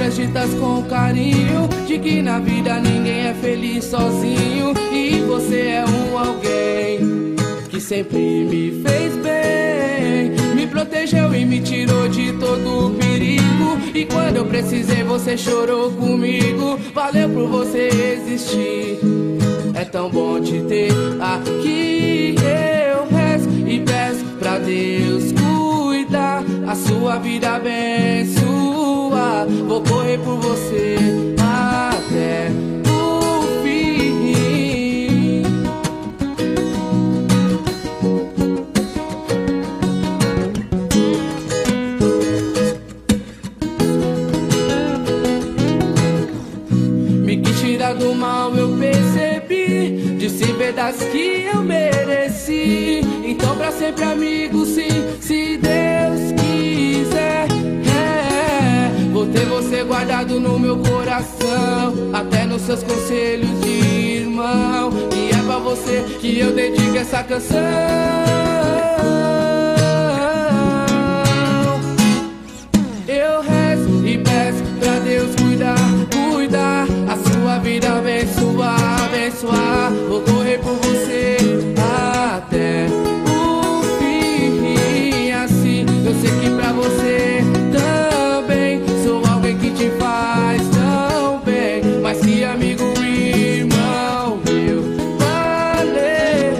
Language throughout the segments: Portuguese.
palavras ditas com carinho, de que na vida ninguém é feliz sozinho. E você é um alguém que sempre me fez bem, me protegeu e me tirou de todo o perigo. E quando eu precisei você chorou comigo. Valeu por você existir, é tão bom te ter aqui. Eu rezo e peço pra Deus cuidar, a sua vida abençoar. Vou correr por você até o fim. Me quis tirar do mal, eu percebi, disse verdades que eu mereci. Então pra sempre amigo, sim, se Deus quiser. Vou ter você guardado no meu coração, até nos seus conselhos de irmão. E é pra você que eu dedico essa canção. Eu rezo e peço pra Deus cuidar, cuidar, a sua vida abençoar, abençoar. Vou correr por você até o fim. Assim eu sei que pra você também sou alguém que te faz tão bem, mas que amigo e irmão meu. Valeu.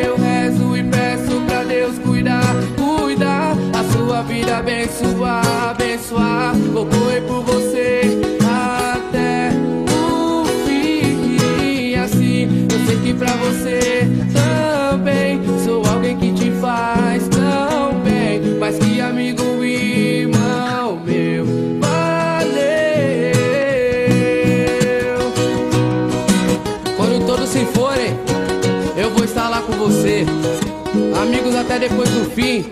Eu rezo e peço pra Deus cuidar, cuidar, a sua vida abençoar, abençoar. Vou correr por você até o fim. Assim eu sei que pra você também sou alguém que te faz tão bem, mas que amigo e irmão meu. Valeu. Quando todos se forem, eu vou estar lá com você. Amigos até depois do fim.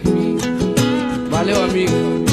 Valeu, amigo.